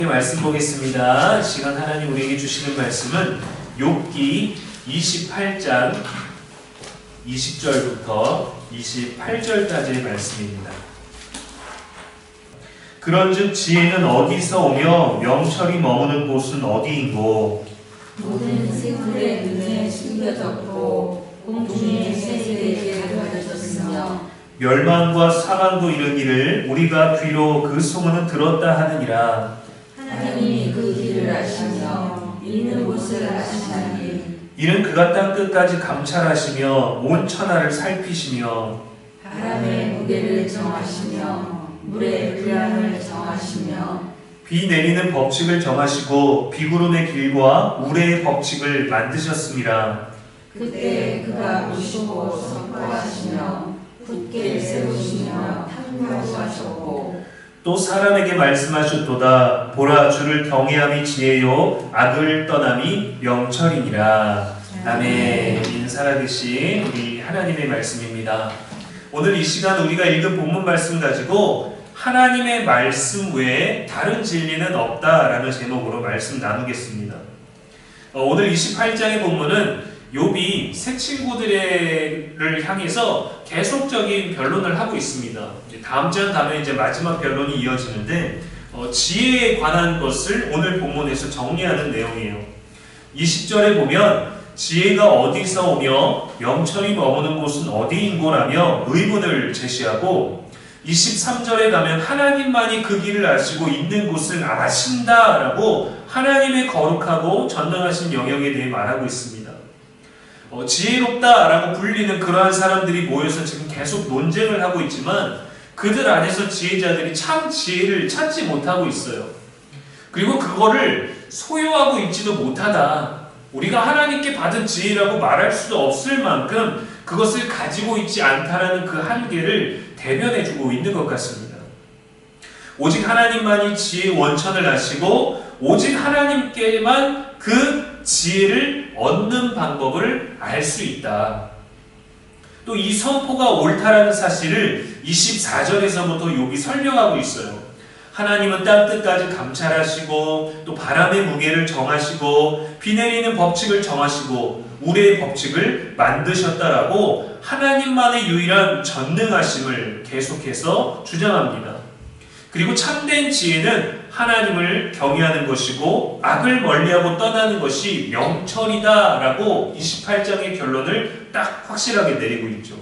말씀 보겠습니다. 시간 하나님 우리에게 주시는 말씀은 욥기 28장 20절부터 28절까지의 말씀입니다. 그런즉 지혜는 어디서 오며 명철이 머무는 곳은 어디인고? 모든 생물의 눈에 숨겨졌고 공중의 새들에게 가려졌으며 멸망과 사망도 이르기를 우리가 귀로 그 소문은 들었다 하느니라. 하나님이 그 길을 아시며 있는 곳을 아시나니 이는 그가 땅 끝까지 감찰하시며 온 천하를 살피시며 바람의 무게를 정하시며 물의 분량을 정하시며 비 내리는 법칙을 정하시고 비구름의 길과 우레의 법칙을 만드셨습니다. 그때 그가 보시고 선포하시며 굳게 세우시며 탐구하셨고 또 사람에게 말씀하셨도다. 보라, 주를 경외함이 지혜요 악을 떠남이 명철이니라. 아멘. 인사하듯이 우리 하나님의 말씀입니다. 오늘 이 시간 우리가 읽은 본문 말씀 가지고 하나님의 말씀 외에 다른 진리는 없다라는 제목으로 말씀 나누겠습니다. 오늘 28장의 본문은 욥이 새 친구들을 향해서 계속적인 변론을 하고 있습니다. 다음 장 가면 이제 마지막 변론이 이어지는데 지혜에 관한 것을 오늘 본문에서 정리하는 내용이에요. 20절에 보면 지혜가 어디서 오며 명철이 머무는 곳은 어디인고라며 의문을 제시하고 23절에 가면 하나님만이 그 길을 아시고 있는 곳을 아신다라고 하나님의 거룩하고 전능하신 영역에 대해 말하고 있습니다. 지혜롭다라고 불리는 그러한 사람들이 모여서 지금 계속 논쟁을 하고 있지만 그들 안에서 지혜자들이 참 지혜를 찾지 못하고 있어요. 그리고 그거를 소유하고 있지도 못하다. 우리가 하나님께 받은 지혜라고 말할 수도 없을 만큼 그것을 가지고 있지 않다라는 그 한계를 대변해주고 있는 것 같습니다. 오직 하나님만이 지혜의 원천을 아시고 오직 하나님께만 그 지혜를 얻는 방법을 알 수 있다. 또 이 선포가 옳다라는 사실을 24절에서부터 욥이 설명하고 있어요. 하나님은 땅 끝까지 감찰하시고 또 바람의 무게를 정하시고 비 내리는 법칙을 정하시고 우레의 법칙을 만드셨다라고 하나님만의 유일한 전능하심을 계속해서 주장합니다. 그리고 참된 지혜는 하나님을 경외하는 것이고 악을 멀리하고 떠나는 것이 명철이다라고 28장의 결론을 딱 확실하게 내리고 있죠.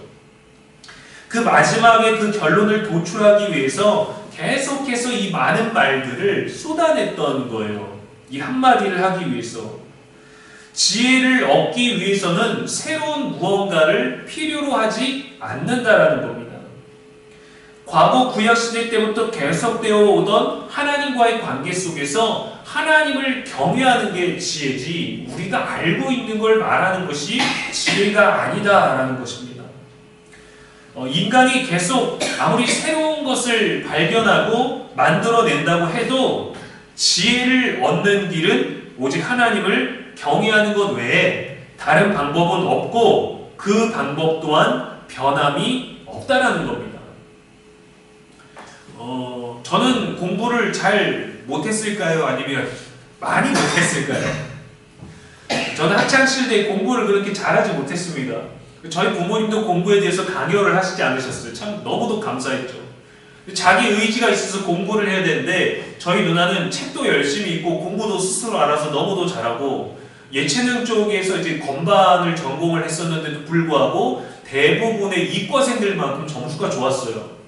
그 마지막에 그 결론을 도출하기 위해서 계속해서 이 많은 말들을 쏟아냈던 거예요. 이 한마디를 하기 위해서. 지혜를 얻기 위해서는 새로운 무언가를 필요로 하지 않는다라는 겁니다. 과거 구약시대 때부터 계속되어 오던 하나님과의 관계 속에서 하나님을 경외하는 게 지혜지 우리가 알고 있는 걸 말하는 것이 지혜가 아니다라는 것입니다. 인간이 계속 아무리 새로운 것을 발견하고 만들어낸다고 해도 지혜를 얻는 길은 오직 하나님을 경외하는 것 외에 다른 방법은 없고 그 방법 또한 변함이 없다라는 겁니다. 저는 공부를 잘 못했을까요? 아니면 많이 못했을까요? 저는 학창시절에 공부를 그렇게 잘하지 못했습니다. 저희 부모님도 공부에 대해서 강요를 하시지 않으셨어요. 참 너무도 감사했죠. 자기 의지가 있어서 공부를 해야 되는데 저희 누나는 책도 열심히 읽고 공부도 스스로 알아서 너무도 잘하고 예체능 쪽에서 이제 건반을 전공을 했었는데도 불구하고 대부분의 이과생들만큼 점수가 좋았어요.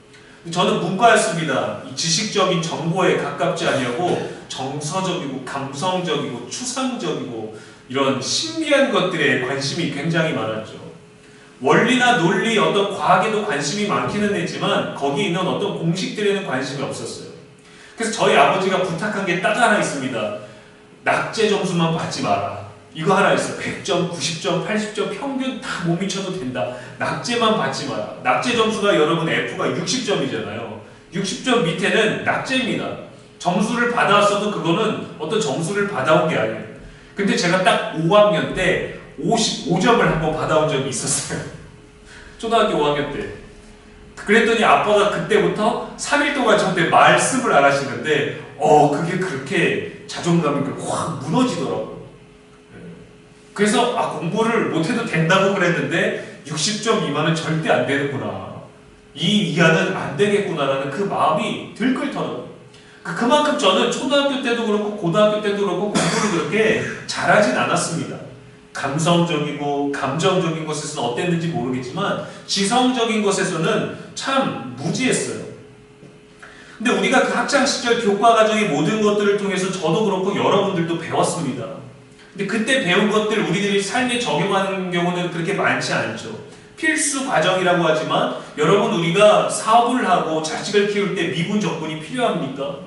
저는 문과였습니다. 지식적인 정보에 가깝지 아니하고 정서적이고 감성적이고 추상적이고 이런 신비한 것들에 관심이 굉장히 많았죠. 원리나 논리, 어떤 과학에도 관심이 많기는 했지만 거기에 있는 어떤 공식들에는 관심이 없었어요. 그래서 저희 아버지가 부탁한 게 딱 하나 있습니다. 낙제 점수만 받지 마라. 이거 하나 있어요. 100점, 90점, 80점 평균 다 못 미쳐도 된다. 낙제만 받지 마라. 낙제 점수가 여러분 F가 60점이잖아요. 60점 밑에는 낙제입니다. 점수를 받아왔어도 그거는 어떤 점수를 받아온 게 아니에요. 근데 제가 딱 5학년 때 55점을 한번 받아온 적이 있었어요. 초등학교 5학년 때. 그랬더니 아빠가 그때부터 3일 동안 저한테 말씀을 안 하시는데 그게 그렇게 자존감이 확 무너지더라고요. 그래서 공부를 못해도 된다고 그랬는데 60점 미만은 절대 안 되는구나. 이 이하는 안 되겠구나라는 그 마음이 들끓더라고요. 그만큼 저는 초등학교 때도 그렇고 고등학교 때도 그렇고 공부를 그렇게 잘하진 않았습니다. 감성적이고 감정적인 것에서는 어땠는지 모르겠지만 지성적인 것에서는 참 무지했어요. 근데 우리가 그 학창시절 교과과정의 모든 것들을 통해서 저도 그렇고 여러분들도 배웠습니다. 근데 그때 배운 것들 우리들이 삶에 적용하는 경우는 그렇게 많지 않죠. 필수 과정이라고 하지만 여러분, 우리가 사업을 하고 자식을 키울 때 미분 적분이 필요합니까?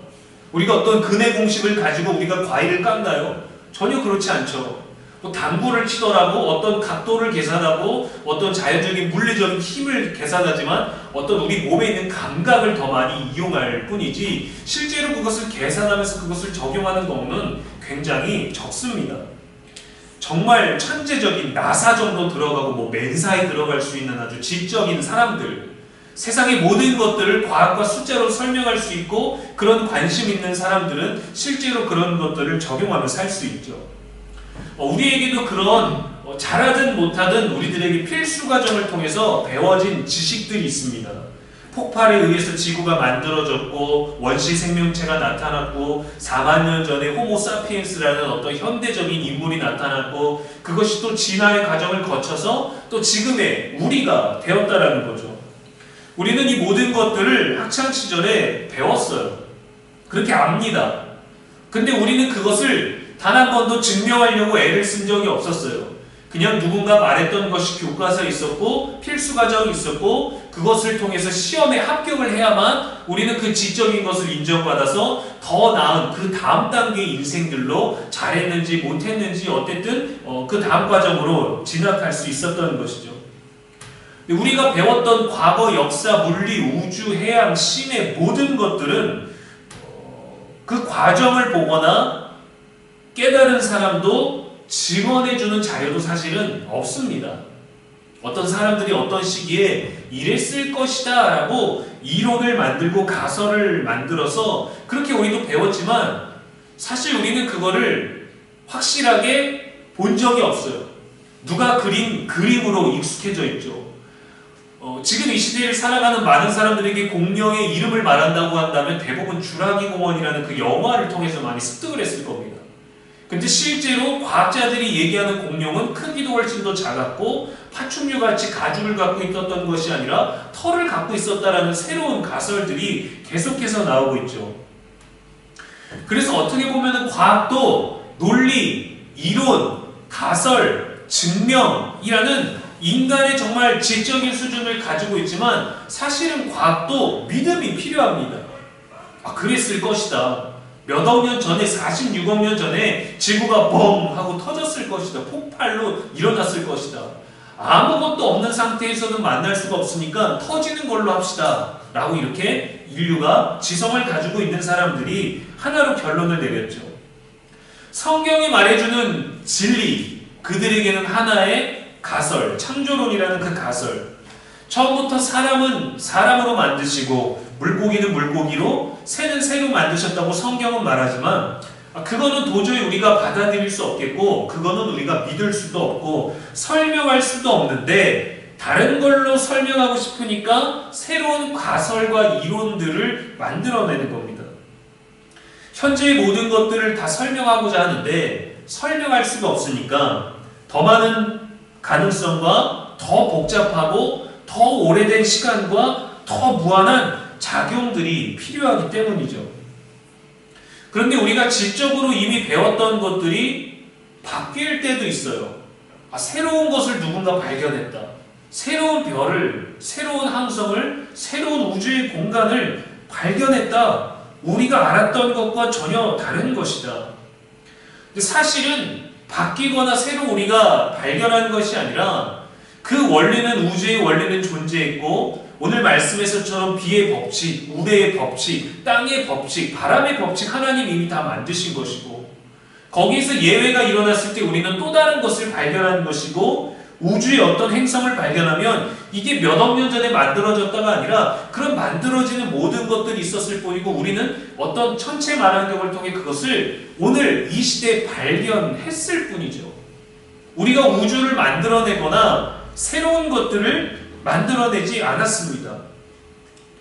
우리가 어떤 근해 공식을 가지고 우리가 과일을 깎나요? 전혀 그렇지 않죠. 또 당구를 치더라도 어떤 각도를 계산하고 어떤 자연적인 물리적인 힘을 계산하지만 어떤 우리 몸에 있는 감각을 더 많이 이용할 뿐이지 실제로 그것을 계산하면서 그것을 적용하는 경우는 굉장히 적습니다. 정말 천재적인 나사 정도 들어가고 맨사에 들어갈 수 있는 아주 지적인 사람들, 세상의 모든 것들을 과학과 숫자로 설명할 수 있고 그런 관심 있는 사람들은 실제로 그런 것들을 적용하며 살 수 있죠. 우리에게도 그런 잘하든 못하든 우리들에게 필수 과정을 통해서 배워진 지식들이 있습니다. 폭발에 의해서 지구가 만들어졌고 원시 생명체가 나타났고 4만 년 전에 호모사피엔스라는 어떤 현대적인 인물이 나타났고 그것이 또 진화의 과정을 거쳐서 또 지금의 우리가 되었다라는 거죠. 우리는 이 모든 것들을 학창시절에 배웠어요. 그렇게 압니다. 근데 우리는 그것을 단 한 번도 증명하려고 애를 쓴 적이 없었어요. 그냥 누군가 말했던 것이 교과서에 있었고 필수 과정이 있었고 그것을 통해서 시험에 합격을 해야만 우리는 그 지적인 것을 인정받아서 더 나은 그 다음 단계의 인생들로 잘했는지 못했는지 어쨌든 그 다음 과정으로 진학할 수 있었던 것이죠. 우리가 배웠던 과거, 역사, 물리, 우주, 해양, 신의 모든 것들은 그 과정을 보거나 깨달은 사람도 증언해주는 자료도 사실은 없습니다. 어떤 사람들이 어떤 시기에 이랬을 것이다 라고 이론을 만들고 가설을 만들어서 그렇게 우리도 배웠지만 사실 우리는 그거를 확실하게 본 적이 없어요. 누가 그린 그림으로 익숙해져 있죠. 지금 이 시대를 살아가는 많은 사람들에게 공룡의 이름을 말한다고 한다면 대부분 주라기 공원이라는 그 영화를 통해서 많이 습득을 했을 겁니다. 근데 실제로 과학자들이 얘기하는 공룡은 크기도 훨씬 더 작았고 파충류같이 가죽을 갖고 있었던 것이 아니라 털을 갖고 있었다라는 새로운 가설들이 계속해서 나오고 있죠. 그래서 어떻게 보면 과학도 논리, 이론, 가설, 증명이라는 인간의 정말 지적인 수준을 가지고 있지만 사실은 과학도 믿음이 필요합니다. 그랬을 것이다. 몇억 년 전에 46억 년 전에 지구가 뻥 하고 터졌을 것이다. 폭발로 일어났을 것이다. 아무것도 없는 상태에서는 만날 수가 없으니까 터지는 걸로 합시다. 라고 이렇게 인류가 지성을 가지고 있는 사람들이 하나로 결론을 내렸죠. 성경이 말해주는 진리, 그들에게는 하나의 가설, 창조론이라는 그 가설. 처음부터 사람은 사람으로 만드시고 물고기는 물고기로 새는 새로 만드셨다고 성경은 말하지만 그거는 도저히 우리가 받아들일 수 없겠고 그거는 우리가 믿을 수도 없고 설명할 수도 없는데 다른 걸로 설명하고 싶으니까 새로운 가설과 이론들을 만들어내는 겁니다. 현재의 모든 것들을 다 설명하고자 하는데 설명할 수가 없으니까 더 많은 가능성과 더 복잡하고 더 오래된 시간과 더 무한한 작용들이 필요하기 때문이죠. 그런데 우리가 지적으로 이미 배웠던 것들이 바뀔 때도 있어요. 새로운 것을 누군가 발견했다. 새로운 별을, 새로운 항성을, 새로운 우주의 공간을 발견했다. 우리가 알았던 것과 전혀 다른 것이다. 근데 사실은 바뀌거나 새로 우리가 발견한 것이 아니라 그 원리는 우주의 원리는 존재했고 오늘 말씀에서처럼 비의 법칙, 우레의 법칙, 땅의 법칙, 바람의 법칙 하나님 이미 다 만드신 것이고 거기에서 예외가 일어났을 때 우리는 또 다른 것을 발견하는 것이고 우주의 어떤 행성을 발견하면 이게 몇억 년 전에 만들어졌다가 아니라 그런 만들어지는 모든 것들이 있었을 뿐이고 우리는 어떤 천체 만환경을 통해 그것을 오늘 이 시대에 발견했을 뿐이죠. 우리가 우주를 만들어내거나 새로운 것들을 만들어내지 않았습니다.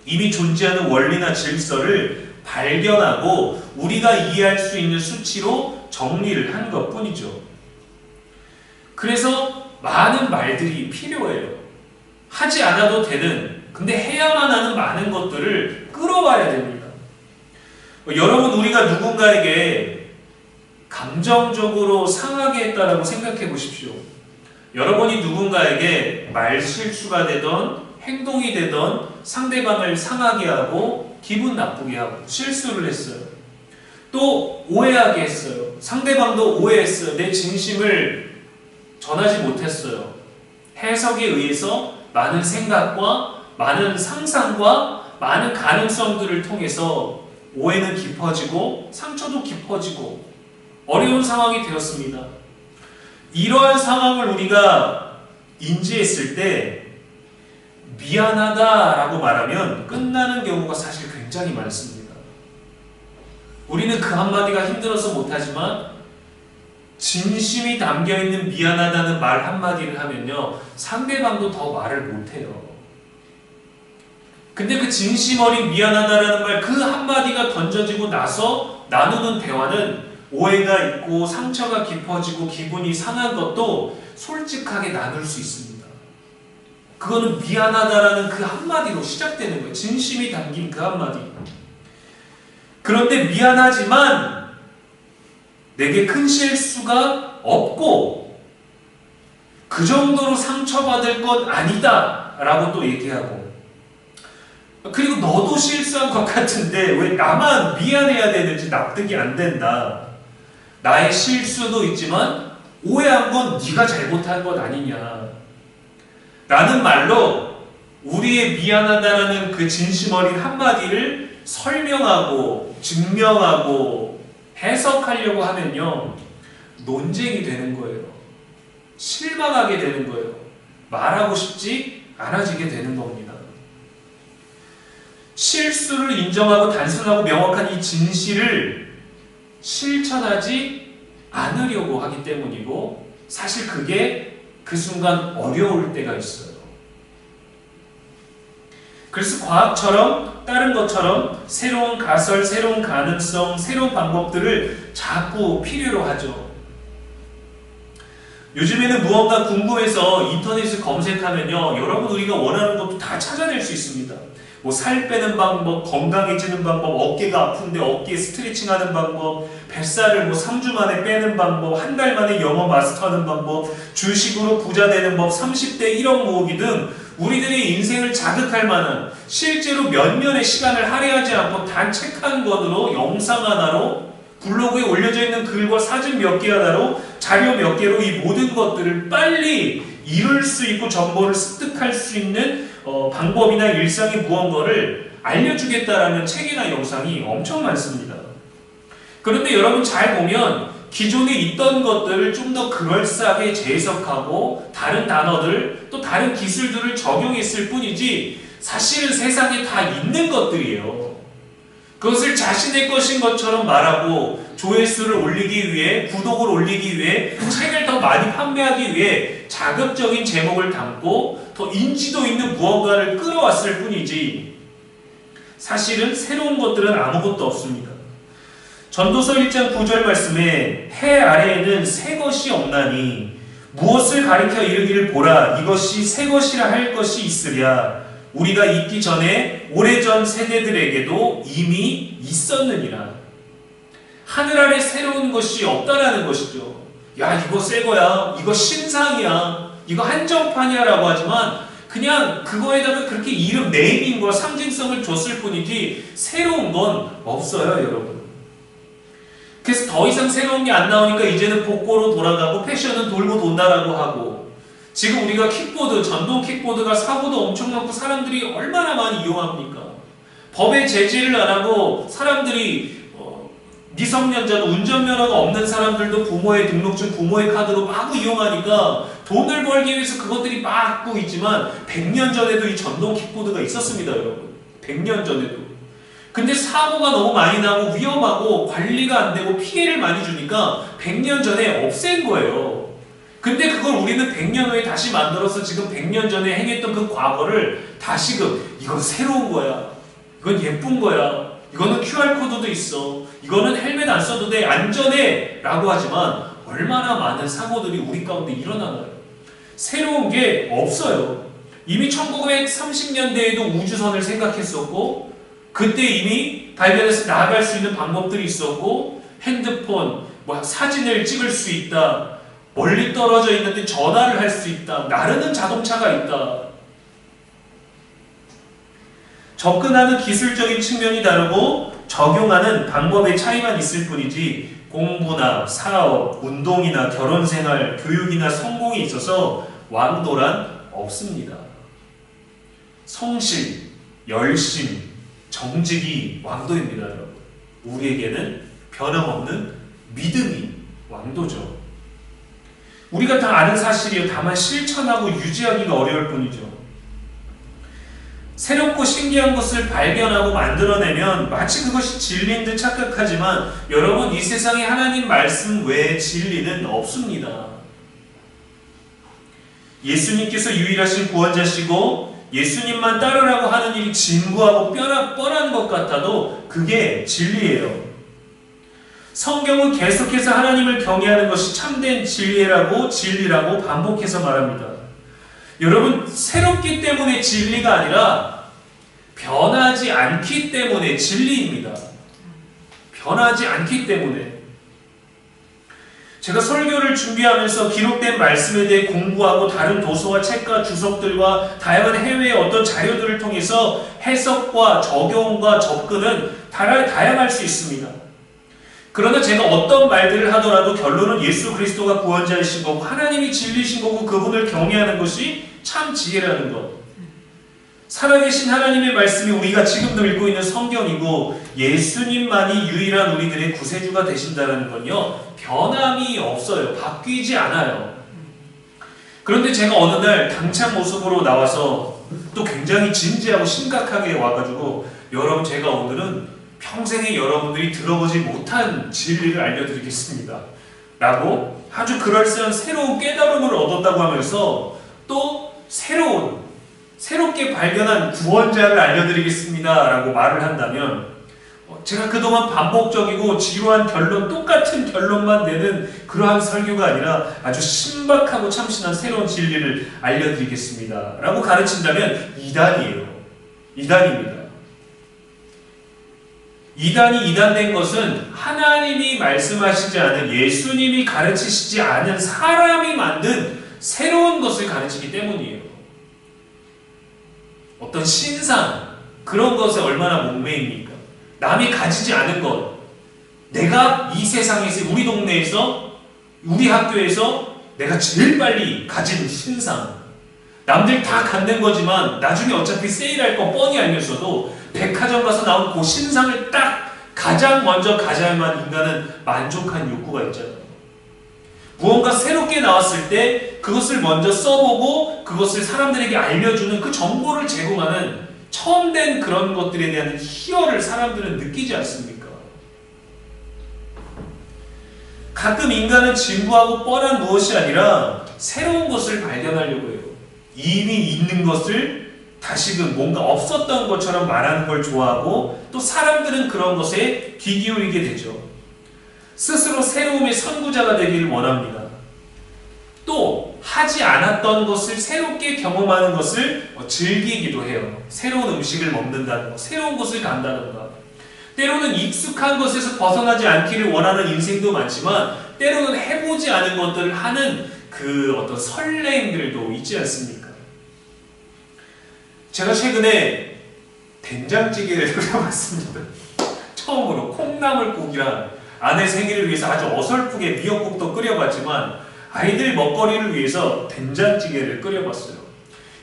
이미 존재하는 원리나 질서를 발견하고 우리가 이해할 수 있는 수치로 정리를 한 것뿐이죠. 그래서 많은 말들이 필요해요. 하지 않아도 되는, 근데 해야만 하는 많은 것들을 끌어와야 됩니다. 여러분, 우리가 누군가에게 감정적으로 상하게 했다라고 생각해 보십시오. 여러분이 누군가에게 말실수가 되던 행동이 되던 상대방을 상하게 하고 기분 나쁘게 하고 실수를 했어요. 또 오해하게 했어요. 상대방도 오해했어요. 내 진심을 전하지 못했어요. 해석에 의해서 많은 생각과 많은 상상과 많은 가능성들을 통해서 오해는 깊어지고 상처도 깊어지고 어려운 상황이 되었습니다. 이러한 상황을 우리가 인지했을 때 미안하다라고 말하면 끝나는 경우가 사실 굉장히 많습니다. 우리는 그 한마디가 힘들어서 못하지만 진심이 담겨있는 미안하다는 말 한마디를 하면요 상대방도 더 말을 못해요. 근데 그 진심 어린 미안하다라는 말 그 한마디가 던져지고 나서 나누는 대화는 오해가 있고 상처가 깊어지고 기분이 상한 것도 솔직하게 나눌 수 있습니다. 그거는 미안하다라는 그 한마디로 시작되는 거예요. 진심이 담긴 그 한마디. 그런데 미안하지만 내게 큰 실수가 없고 그 정도로 상처받을 건 아니다 라고 또 얘기하고, 그리고 너도 실수한 것 같은데 왜 나만 미안해야 되는지 납득이 안 된다. 나의 실수도 있지만 오해한 건 네가 잘못한 것 아니냐 라는 말로 우리의 미안하다라는 그 진심 어린 한마디를 설명하고 증명하고 해석하려고 하면요 논쟁이 되는 거예요. 실망하게 되는 거예요. 말하고 싶지 않아지게 되는 겁니다. 실수를 인정하고 단순하고 명확한 이 진실을 실천하지 않으려고 하기 때문이고, 사실 그게 그 순간 어려울 때가 있어요. 그래서 과학처럼 다른 것처럼 새로운 가설, 새로운 가능성, 새로운 방법들을 자꾸 필요로 하죠. 요즘에는 무언가 궁금해서 인터넷을 검색하면요 여러분 우리가 원하는 것도 다 찾아낼 수 있습니다. 뭐 살 빼는 방법, 건강해지는 방법, 어깨가 아픈데 어깨 스트레칭하는 방법, 뱃살을 뭐 3주 만에 빼는 방법, 한 달 만에 영어 마스터하는 방법, 주식으로 부자 되는 법, 30대 1억 모으기 등 우리들의 인생을 자극할 만한, 실제로 몇 년의 시간을 할애하지 않고 단 책 한 권으로, 영상 하나로, 블로그에 올려져 있는 글과 사진 몇 개 하나로, 자료 몇 개로 이 모든 것들을 빨리 이룰 수 있고 정보를 습득할 수 있는 방법이나 일상의 무언가를 알려주겠다라는 책이나 영상이 엄청 많습니다. 그런데 여러분 잘 보면 기존에 있던 것들을 좀 더 그럴싸하게 재해석하고 다른 단어들 또 다른 기술들을 적용했을 뿐이지 사실은 세상에 다 있는 것들이에요. 그것을 자신의 것인 것처럼 말하고 조회수를 올리기 위해, 구독을 올리기 위해, 책을 더 많이 판매하기 위해 자극적인 제목을 담고 더 인지도 있는 무언가를 끌어왔을 뿐이지 사실은 새로운 것들은 아무것도 없습니다. 전도서 1장 9절 말씀에 해 아래에는 새 것이 없나니 무엇을 가리켜 이르기를 보라 이것이 새 것이라 할 것이 있으랴 우리가 있기 전에 오래전 세대들에게도 이미 있었느니라. 하늘 아래 새로운 것이 없다라는 것이죠. 야 이거 새 거야, 이거 신상이야, 이거 한정판이야 라고 하지만 그냥 그거에다가 그렇게 이름 네이밍과 상징성을 줬을 뿐이지 새로운 건 없어요 여러분. 그래서 더 이상 새로운 게 안 나오니까 이제는 복고로 돌아가고 패션은 돌고 돈다라고 하고, 지금 우리가 킥보드, 전동 킥보드가 사고도 엄청 많고 사람들이 얼마나 많이 이용합니까? 법에 제지를 안 하고 사람들이 미성년자도 운전면허가 없는 사람들도 부모의 등록증, 부모의 카드로 마구 이용하니까 돈을 벌기 위해서 그것들이 막고 있지만 100년 전에도 이 전동 킥보드가 있었습니다, 여러분. 100년 전에도. 근데 사고가 너무 많이 나고 위험하고 관리가 안 되고 피해를 많이 주니까 100년 전에 없앤 거예요. 근데 그걸 우리는 100년 후에 다시 만들어서 지금 100년 전에 행했던 그 과거를 다시금 이건 새로운 거야. 이건 예쁜 거야. 이거는 QR코드도 있어. 이거는 헬멧 안 써도 돼. 안전해. 라고 하지만 얼마나 많은 사고들이 우리 가운데 일어나나요? 새로운 게 없어요. 이미 1930년대에도 우주선을 생각했었고 그때 이미 발견해서 나아갈 수 있는 방법들이 있었고 핸드폰, 사진을 찍을 수 있다. 멀리 떨어져 있는데 전화를 할 수 있다. 나르는 자동차가 있다. 접근하는 기술적인 측면이 다르고 적용하는 방법의 차이만 있을 뿐이지 공부나 사업, 운동이나 결혼생활, 교육이나 성공에 있어서 왕도란 없습니다. 성실, 열심, 정직이 왕도입니다, 여러분. 우리에게는 변함없는 믿음이 왕도죠. 우리가 다 아는 사실이에요. 다만 실천하고 유지하기가 어려울 뿐이죠. 새롭고 신기한 것을 발견하고 만들어내면 마치 그것이 진리인 듯 착각하지만 여러분, 이 세상에 하나님 말씀 외에 진리는 없습니다. 예수님께서 유일하신 구원자시고 예수님만 따르라고 하는 일이 진부하고 뻔한 것 같아도 그게 진리예요. 성경은 계속해서 하나님을 경외하는 것이 참된 진리라고 반복해서 말합니다. 여러분, 새롭기 때문에 진리가 아니라 변하지 않기 때문에 진리입니다. 변하지 않기 때문에. 제가 설교를 준비하면서 기록된 말씀에 대해 공부하고 다른 도서와 책과 주석들과 다양한 해외의 어떤 자료들을 통해서 해석과 적용과 접근은 다양할 수 있습니다. 그러나 제가 어떤 말들을 하더라도 결론은 예수 그리스도가 구원자이신 거고 하나님이 진리신 거고 그분을 경외하는 것이 참 지혜라는 것. 살아계신 하나님의 말씀이 우리가 지금도 읽고 있는 성경이고 예수님만이 유일한 우리들의 구세주가 되신다는 건요, 변함이 없어요. 바뀌지 않아요. 그런데 제가 어느 날 당찬 모습으로 나와서 또 굉장히 진지하고 심각하게 와가지고 여러분, 제가 오늘은 평생에 여러분들이 들어보지 못한 진리를 알려드리겠습니다. 라고 아주 그럴싸한 새로운 깨달음을 얻었다고 하면서 또 새롭게 발견한 구원자를 알려드리겠습니다. 라고 말을 한다면 제가 그동안 반복적이고 지루한 결론, 똑같은 결론만 내는 그러한 설교가 아니라 아주 신박하고 참신한 새로운 진리를 알려드리겠습니다. 라고 가르친다면 이단이에요. 이단입니다. 이단이 이단된 것은 하나님이 말씀하시지 않은, 예수님이 가르치시지 않은 사람이 만든 새로운 것을 가르치기 때문이에요. 어떤 신상, 그런 것에 얼마나 목매입니까? 남이 가지지 않은 것, 내가 이 세상에서, 우리 동네에서, 우리 학교에서 내가 제일 빨리 가진 신상, 남들 다 갖는 거지만 나중에 어차피 세일할 거 뻔히 알면서도 백화점 가서 나온 그 신상을 딱 가장 먼저 가져야만 인간은 만족한 욕구가 있잖아요. 무언가 새롭게 나왔을 때 그것을 먼저 써보고 그것을 사람들에게 알려주는, 그 정보를 제공하는 처음 된 그런 것들에 대한 희열을 사람들은 느끼지 않습니까? 가끔 인간은 진부하고 뻔한 무엇이 아니라 새로운 것을 발견하려고 해요. 이미 있는 것을 다시금 뭔가 없었던 것처럼 말하는 걸 좋아하고, 또 사람들은 그런 것에 귀 기울이게 되죠. 스스로 새로움의 선구자가 되기를 원합니다. 또 하지 않았던 것을 새롭게 경험하는 것을 즐기기도 해요. 새로운 음식을 먹는다는 것, 새로운 곳을 간다든가. 때로는 익숙한 것에서 벗어나지 않기를 원하는 인생도 많지만 때로는 해보지 않은 것들을 하는 그 어떤 설레임들도 있지 않습니까? 제가 최근에 된장찌개를 끓여봤습니다. 처음으로 콩나물국이랑 아내 생일을 위해서 아주 어설프게 미역국도 끓여봤지만 아이들 먹거리를 위해서 된장찌개를 끓여봤어요.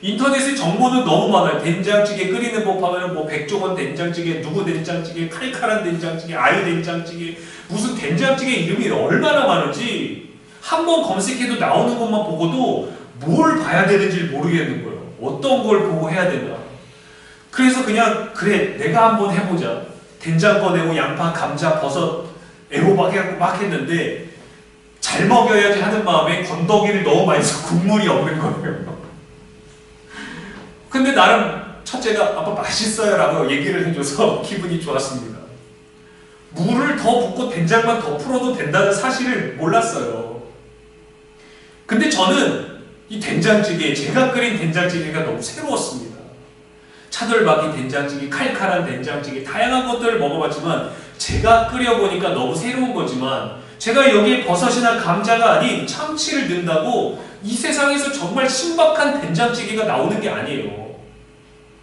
인터넷에 정보는 너무 많아요. 된장찌개 끓이는 법 하면 뭐 백종원 된장찌개, 누구 된장찌개, 칼칼한 된장찌개, 아유 된장찌개, 무슨 된장찌개 이름이 얼마나 많은지 한번 검색해도 나오는 것만 보고도 뭘 봐야 되는지 모르겠는 거예요. 어떤 걸 보고 해야 되나. 그래서 그냥 그래 내가 한번 해보자. 된장 꺼내고 양파, 감자, 버섯, 애호박 해갖고 막 했는데 잘 먹여야지 하는 마음에 건더기를 너무 많이 해서 국물이 없는 거예요. 근데 나름 첫째가 아빠 맛있어요 라고 얘기를 해줘서 기분이 좋았습니다. 물을 더 붓고 된장만 더 풀어도 된다는 사실을 몰랐어요. 근데 저는 이 된장찌개, 제가 끓인 된장찌개가 너무 새로웠습니다. 차돌박이 된장찌개, 칼칼한 된장찌개, 다양한 것들을 먹어봤지만 제가 끓여보니까 너무 새로운 거지만 제가 여기에 버섯이나 감자가 아닌 참치를 넣는다고 이 세상에서 정말 신박한 된장찌개가 나오는 게 아니에요.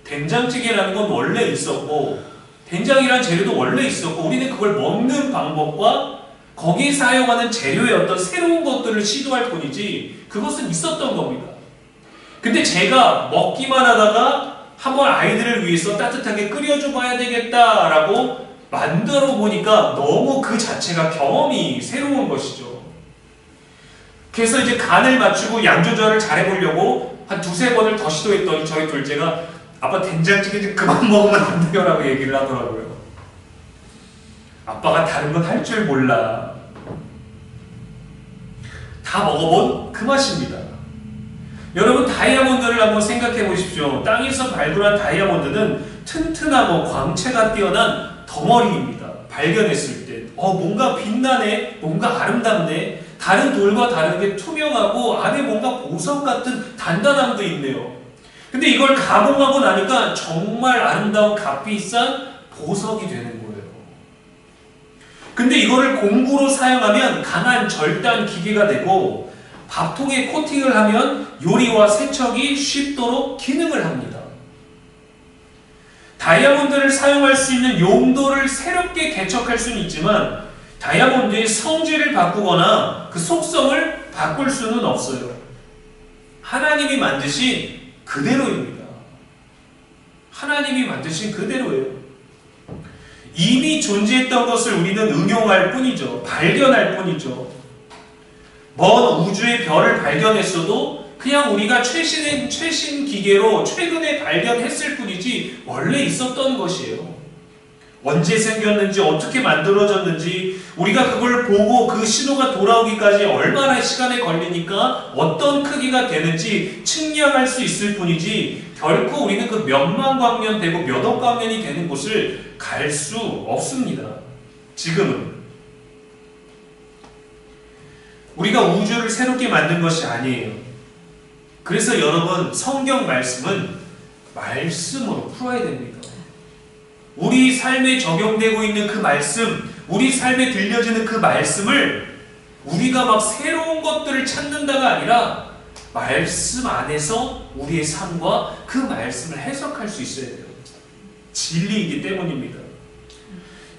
된장찌개라는 건 원래 있었고 된장이란 재료도 원래 있었고 우리는 그걸 먹는 방법과 거기에 사용하는 재료의 어떤 새로운 것들을 시도할 뿐이지 그것은 있었던 겁니다. 근데 제가 먹기만 하다가 한번 아이들을 위해서 따뜻하게 끓여줘 봐야 되겠다라고 만들어 보니까 너무 그 자체가 경험이 새로운 것이죠. 그래서 이제 간을 맞추고 양 조절을 잘해보려고 한 두세 번을 더 시도했더니 저희 둘째가 아빠 된장찌개 좀 그만 먹으면 안 돼요 라고 얘기를 하더라고요. 아빠가 다른 건 할 줄 몰라. 다 먹어본 그 맛입니다. 여러분 다이아몬드를 한번 생각해 보십시오. 땅에서 발굴한 다이아몬드는 튼튼하고 광채가 뛰어난 덩어리입니다. 발견했을 때 뭔가 빛나네, 뭔가 아름답네, 다른 돌과 다르게 투명하고 안에 뭔가 보석 같은 단단함도 있네요. 근데 이걸 가공하고 나니까 정말 아름다운 값비싼 보석이 되는 거예요. 근데 이거를 공구로 사용하면 강한 절단 기계가 되고 밥통에 코팅을 하면 요리와 세척이 쉽도록 기능을 합니다. 다이아몬드를 사용할 수 있는 용도를 새롭게 개척할 수는 있지만 다이아몬드의 성질을 바꾸거나 그 속성을 바꿀 수는 없어요. 하나님이 만드신 그대로입니다. 하나님이 만드신 그대로예요. 이미 존재했던 것을 우리는 응용할 뿐이죠. 발견할 뿐이죠. 먼 우주의 별을 발견했어도 그냥 우리가 최신 기계로 최근에 발견했을 뿐이지 원래 있었던 것이에요. 언제 생겼는지 어떻게 만들어졌는지 우리가 그걸 보고 그 신호가 돌아오기까지 얼마나 시간이 걸리니까 어떤 크기가 되는지 측량할 수 있을 뿐이지 결코 우리는 그 몇만 광년 되고 몇억 광년이 되는 곳을 갈 수 없습니다. 지금은 우리가 우주를 새롭게 만든 것이 아니에요. 그래서 여러분 성경 말씀은 말씀으로 풀어야 됩니다. 우리 삶에 적용되고 있는 그 말씀, 우리 삶에 들려지는 그 말씀을 우리가 막 새로운 것들을 찾는다가 아니라 말씀 안에서 우리의 삶과 그 말씀을 해석할 수 있어야 돼요. 진리이기 때문입니다.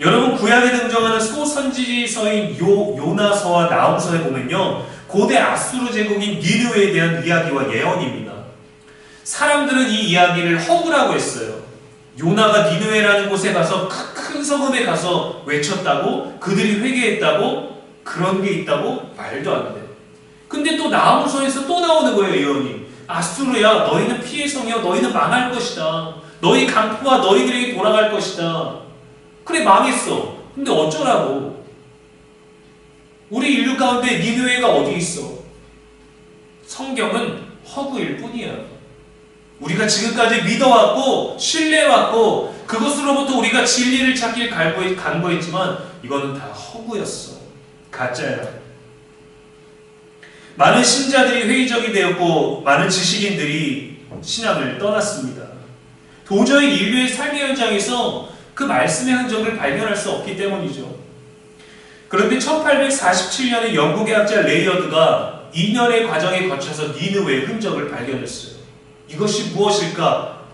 여러분 구약에 등장하는 소선지서인 요나서와 나훔서에 보면요 고대 아수르 제국인 니느웨에 대한 이야기와 예언입니다. 사람들은 이 이야기를 허구라고 했어요. 요나가 니느웨라는 곳에 가서 큰 성읍에 가서 외쳤다고? 그들이 회개했다고? 그런 게 있다고? 말도 안 돼. 근데 또 나훔서에서 또 나오는 거예요, 예언이. 아수르야, 너희는 피의 성이여, 너희는 망할 것이다. 너희 강포와 너희들에게 돌아갈 것이다. 그래, 망했어. 근데 어쩌라고? 우리 인류 가운데 니느웨가 어디 있어? 성경은 허구일 뿐이야. 우리가 지금까지 믿어왔고 신뢰해왔고 그것으로부터 우리가 진리를 찾길 간구했지만 이거는 다 허구였어. 가짜야. 많은 신자들이 회의적이 되었고 많은 지식인들이 신앙을 떠났습니다. 도저히 인류의 삶의 현장에서 그 말씀의 흔적을 발견할 수 없기 때문이죠. 그런데 1847년에 영국의 학자 레이어드가 2년의 과정에 거쳐서 니느웨의 흔적을 발견했어요. 이것이 무엇일까?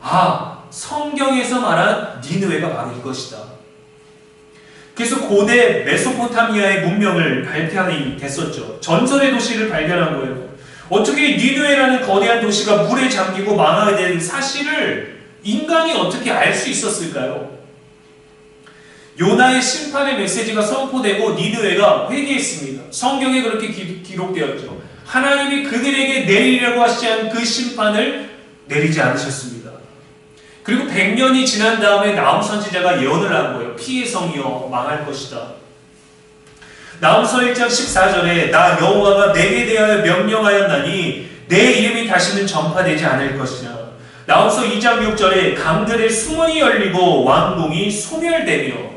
성경에서 말한 니느웨가 바로 이것이다. 그래서 고대 메소포타미아의 문명을 발견이 됐었죠. 전설의 도시를 발견한 거예요. 어떻게 니느웨라는 거대한 도시가 물에 잠기고 망하게 된 사실을 인간이 어떻게 알 수 있었을까요? 요나의 심판의 메시지가 선포되고 니느웨가 회개했습니다. 성경에 그렇게 기록되었죠. 하나님이 그들에게 내리려고 하시지 그 심판을 내리지 않으셨습니다. 그리고 100년이 지난 다음에 나훔 선지자가 예언을 한 거예요. 피의 성이여 망할 것이다. 나훔서 1장 14절에 나 여호와가 내게 대하여 명령하였나니 내 이름이 다시는 전파되지 않을 것이나. 나훔서 2장 6절에 강들의 수문이 열리고 왕궁이 소멸되며.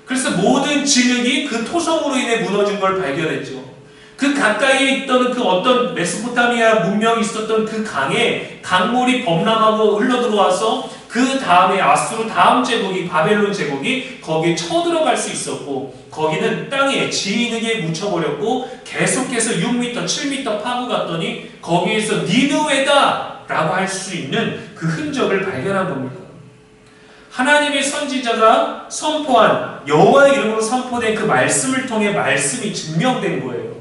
그래서 모든 진흙이 그 토성으로 인해 무너진 걸 발견했죠. 그 가까이에 있던 그 어떤 메소포타미아 문명이 있었던 그 강에 강물이 범람하고 흘러들어와서 그 다음에 아수르 다음 제국이 바벨론 제국이 거기에 쳐들어갈 수 있었고, 거기는 땅에 진흙에 묻혀버렸고 계속해서 6m, 7m 파고 갔더니 거기에서 니느웨다 라고 할 수 있는 그 흔적을 발견한 겁니다. 하나님의 선지자가 선포한 여호와의 이름으로 선포된 그 말씀을 통해 말씀이 증명된 거예요.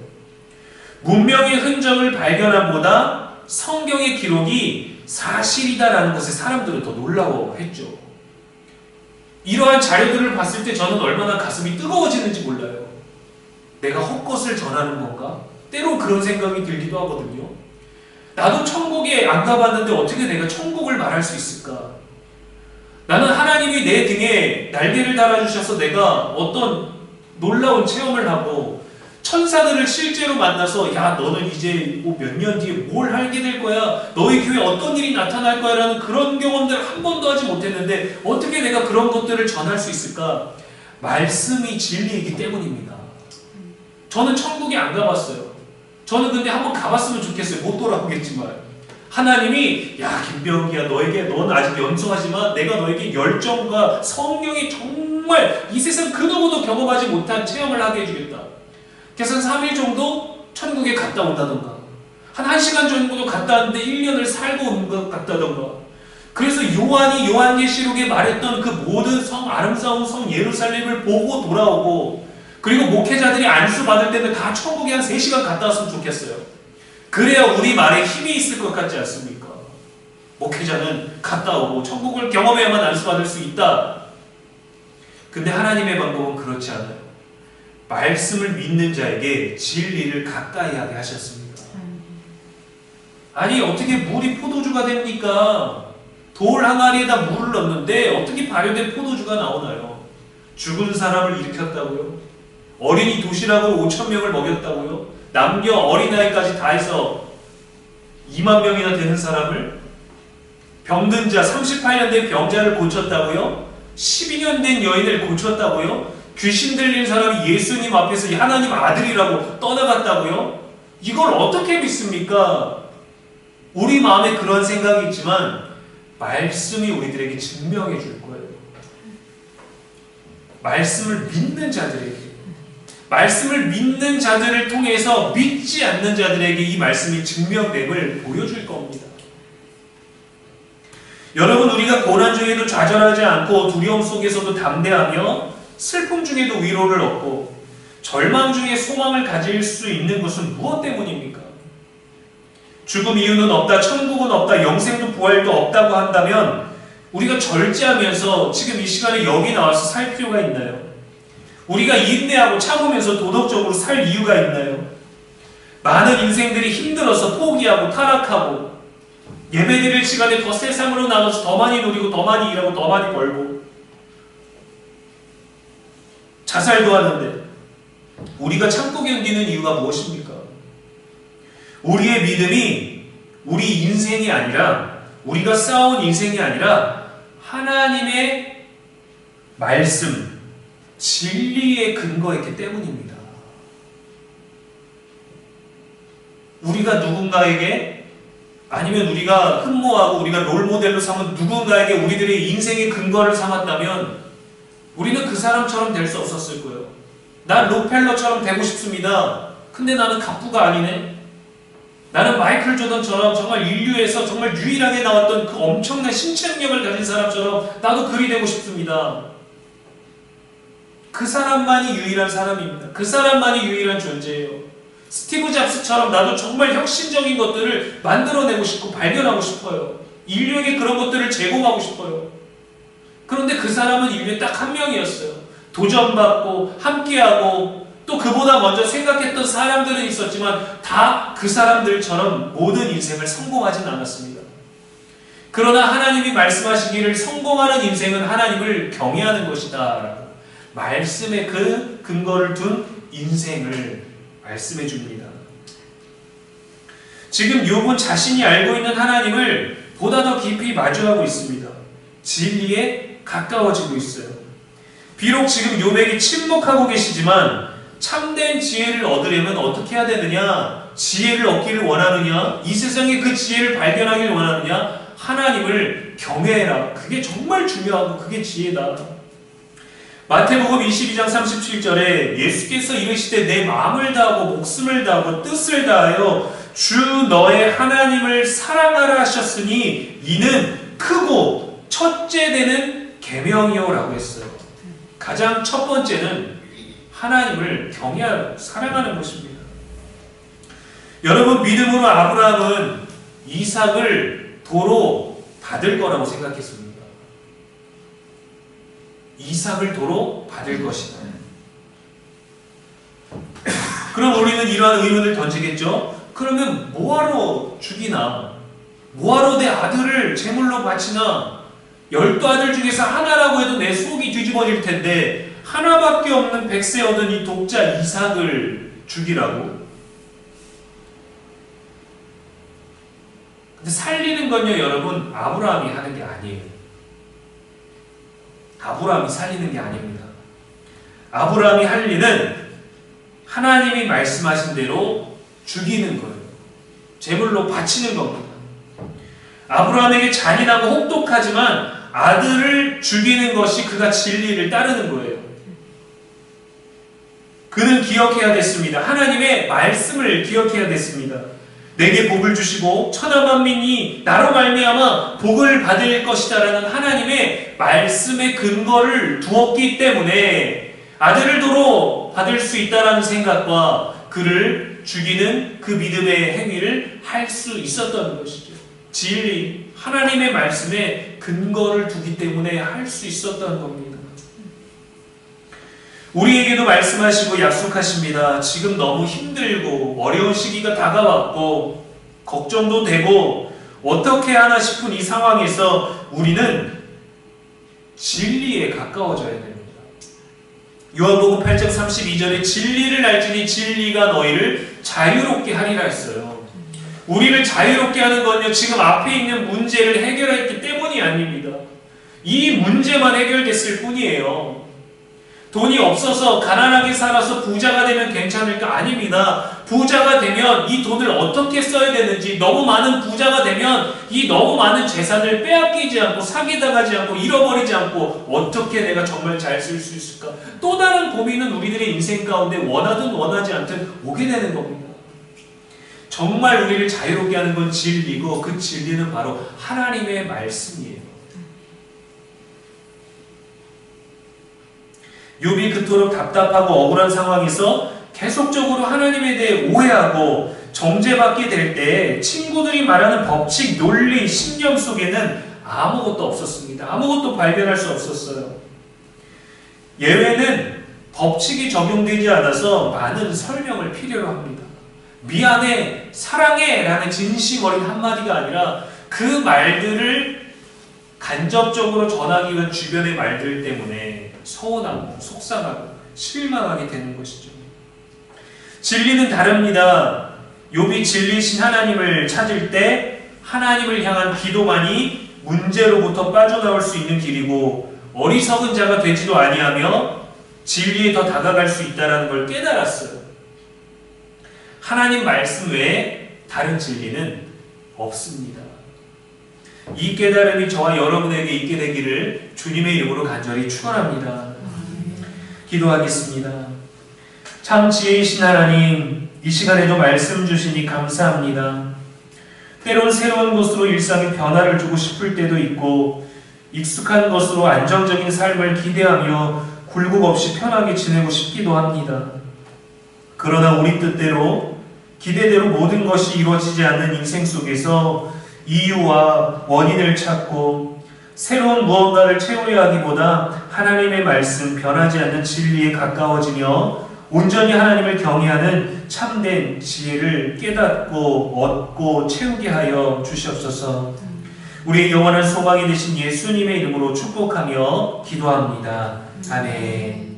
문명의 흔적을 발견함보다 성경의 기록이 사실이다라는 것에 사람들은 더 놀라워했죠. 이러한 자료들을 봤을 때 저는 얼마나 가슴이 뜨거워지는지 몰라요. 내가 헛것을 전하는 건가? 때로 그런 생각이 들기도 하거든요. 나도 천국에 안 가봤는데 어떻게 내가 천국을 말할 수 있을까? 나는 하나님이 내 등에 날개를 달아주셔서 내가 어떤 놀라운 체험을 하고 천사들을 실제로 만나서 야 너는 이제 뭐 몇 년 뒤에 뭘 하게 될 거야, 너희 교회에 어떤 일이 나타날 거야 라는 그런 경험들 한 번도 하지 못했는데 어떻게 내가 그런 것들을 전할 수 있을까? 말씀이 진리이기 때문입니다. 저는 천국에 안 가봤어요. 저는 근데 한번 가봤으면 좋겠어요. 못 돌아오겠지만 하나님이 야 김병기야 너에게 넌 아직 연소하지만 내가 너에게 열정과 성령이 정말 이 세상 그 누구도 경험하지 못한 체험을 하게 해주겠다. 그래서 3일 정도 천국에 갔다 온다던가 한 1시간 정도 갔다 왔는데 1년을 살고 온 것 같다던가. 그래서 요한이 요한계시록에 말했던 그 모든 성, 아름다운 성 예루살렘을 보고 돌아오고, 그리고 목회자들이 안수 받을 때는 다 천국에 한 3시간 갔다 왔으면 좋겠어요. 그래야 우리 말에 힘이 있을 것 같지 않습니까? 목회자는 갔다 오고 천국을 경험해야만 안수 받을 수 있다. 근데 하나님의 방법은 그렇지 않아요. 말씀을 믿는 자에게 진리를 가까이 하게 하셨습니다. 아니 어떻게 물이 포도주가 됩니까? 돌 항아리에다 물을 넣는데 어떻게 발효된 포도주가 나오나요? 죽은 사람을 일으켰다고요? 어린이 도시락으로 5,000명을 먹였다고요? 남녀 어린아이까지 다 해서 2만 명이나 되는 사람을, 병든 자 38년 된 병자를 고쳤다고요? 12년 된 여인을 고쳤다고요? 귀신 들린 사람이 예수님 앞에서 하나님 아들이라고 떠나갔다고요? 이걸 어떻게 믿습니까? 우리 마음에 그런 생각이 있지만 말씀이 우리들에게 증명해 줄 거예요. 말씀을 믿는 자들에게, 말씀을 믿는 자들을 통해서 믿지 않는 자들에게 이 말씀이 증명됨을 보여줄 겁니다. 여러분, 우리가 고난 중에도 좌절하지 않고 두려움 속에서도 담대하며 슬픔 중에도 위로를 얻고 절망 중에 소망을 가질 수 있는 것은 무엇 때문입니까? 죽음 이유는 없다, 천국은 없다, 영생도 부활도 없다고 한다면 우리가 절제하면서 지금 이 시간에 여기 나와서 살 필요가 있나요? 우리가 인내하고 참으면서 도덕적으로 살 이유가 있나요? 많은 인생들이 힘들어서 포기하고 타락하고 예배드릴 시간에 더 세상으로 나가서 더 많이 누리고 더 많이 일하고 더 많이 벌고 자살도 하는데 우리가 참고 견디는 이유가 무엇입니까? 우리의 믿음이 우리 인생이 아니라, 우리가 쌓아온 인생이 아니라 하나님의 말씀, 진리에 근거했기 때문입니다. 우리가 누군가에게, 아니면 우리가 흠모하고 우리가 롤모델로 삼은 누군가에게 우리들의 인생의 근거를 삼았다면 우리는 그 사람처럼 될 수 없었을 거예요. 난 록펠러처럼 되고 싶습니다. 근데 나는 갑부가 아니네. 나는 마이클 조던처럼 정말 인류에서 정말 유일하게 나왔던 그 엄청난 신체능력을 가진 사람처럼 나도 그리 되고 싶습니다. 그 사람만이 유일한 사람입니다. 그 사람만이 유일한 존재예요. 스티브 잡스처럼 나도 정말 혁신적인 것들을 만들어내고 싶고 발견하고 싶어요. 인류에게 그런 것들을 제공하고 싶어요. 그런데 그 사람은 인류에 딱 한 명이었어요. 도전받고 함께하고 또 그보다 먼저 생각했던 사람들은 있었지만 다 그 사람들처럼 모든 인생을 성공하진 않았습니다. 그러나 하나님이 말씀하시기를 성공하는 인생은 하나님을 경외하는 것이다 라고 말씀의 그 근거를 둔 인생을 말씀해 줍니다. 지금 욥은 자신이 알고 있는 하나님을 보다 더 깊이 마주하고 있습니다. 진리에 가까워지고 있어요. 비록 지금 욥에게 침묵하고 계시지만 참된 지혜를 얻으려면 어떻게 해야 되느냐? 지혜를 얻기를 원하느냐? 이 세상에 그 지혜를 발견하기를 원하느냐? 하나님을 경외해라. 그게 정말 중요하고 그게 지혜다. 마태복음 22장 37절에 예수께서 이르시되 내 마음을 다하고 목숨을 다하고 뜻을 다하여 주 너의 하나님을 사랑하라 하셨으니 이는 크고 첫째 되는 계명이요 라고 했어요. 가장 첫 번째는 하나님을 경외하고 사랑하는 것입니다. 여러분, 믿음으로 아브라함은 이삭을 도로 받을 거라고 생각했습니다. 이삭을 도로 받을 것이다. 그럼 우리는 이러한 의문을 던지겠죠? 그러면 뭐하러 죽이나? 뭐하러 내 아들을 제물로 바치나? 12아들 중에서 하나라고 해도 내 속이 뒤집어질 텐데 하나밖에 없는 백세 얻은 이 독자 이삭을 죽이라고? 근데 살리는 건요, 여러분, 아브라함이 하는 게 아니에요. 아브라함이 살리는 게 아닙니다. 아브라함이 할 일은 하나님이 말씀하신 대로 죽이는 거예요. 제물로 바치는 겁니다. 아브라함에게 잔인하고 혹독하지만 아들을 죽이는 것이 그가 진리를 따르는 거예요. 그는 기억해야 됐습니다. 하나님의 말씀을 기억해야 됐습니다. 내게 복을 주시고 천하만민이 나로 말미암아 복을 받을 것이다라는 하나님의 말씀의 근거를 두었기 때문에 아들을 도로 받을 수 있다라는 생각과 그를 죽이는 그 믿음의 행위를 할 수 있었던 것이죠. 진리, 하나님의 말씀에 근거를 두기 때문에 할 수 있었던 겁니다. 우리에게도 말씀하시고 약속하십니다. 지금 너무 힘들고 어려운 시기가 다가왔고 걱정도 되고 어떻게 하나 싶은 이 상황에서 우리는 진리에 가까워져야 됩니다. 요한복음 8장 32절에 진리를 알지니 진리가 너희를 자유롭게 하리라 했어요. 우리를 자유롭게 하는 건요, 지금 앞에 있는 문제를 해결했기 때문이 아닙니다. 이 문제만 해결됐을 뿐이에요. 돈이 없어서 가난하게 살아서 부자가 되면 괜찮을까? 아닙니다. 부자가 되면 이 돈을 어떻게 써야 되는지, 너무 많은 부자가 되면 이 너무 많은 재산을 빼앗기지 않고 사기당하지 않고 잃어버리지 않고 어떻게 내가 정말 잘 쓸 수 있을까? 또 다른 고민은 우리들의 인생 가운데 원하든 원하지 않든 오게 되는 겁니다. 정말 우리를 자유롭게 하는 건 진리고 그 진리는 바로 하나님의 말씀이에요. 욥이 그토록 답답하고 억울한 상황에서 계속적으로 하나님에 대해 오해하고 정죄받게 될 때 친구들이 말하는 법칙, 논리, 신념 속에는 아무것도 없었습니다. 아무것도 발견할 수 없었어요. 예외는 법칙이 적용되지 않아서 많은 설명을 필요로 합니다. 미안해, 사랑해 라는 진심 어린 한마디가 아니라 그 말들을 간접적으로 전하기 위한 주변의 말들 때문에 서운하고 속상하고 실망하게 되는 것이죠. 진리는 다릅니다. 욥이 진리신 하나님을 찾을 때 하나님을 향한 기도만이 문제로부터 빠져나올 수 있는 길이고 어리석은 자가 되지도 아니하며 진리에 더 다가갈 수 있다는 걸 깨달았어요. 하나님 말씀 외에 다른 진리는 없습니다. 이 깨달음이 저와 여러분에게 있게 되기를 주님의 이름으로 간절히 축원합니다. 기도하겠습니다. 참 지혜이신 하나님, 이 시간에도 말씀 주시니 감사합니다. 때론 새로운 것으로 일상에 변화를 주고 싶을 때도 있고 익숙한 것으로 안정적인 삶을 기대하며 굴곡 없이 편하게 지내고 싶기도 합니다. 그러나 우리 뜻대로 기대대로 모든 것이 이루어지지 않는 인생 속에서 이유와 원인을 찾고 새로운 무언가를 채우려 하기보다 하나님의 말씀, 변하지 않는 진리에 가까워지며 온전히 하나님을 경외하는 참된 지혜를 깨닫고 얻고 채우게 하여 주시옵소서. 우리의 영원한 소망이 되신 예수님의 이름으로 축복하며 기도합니다. 아멘.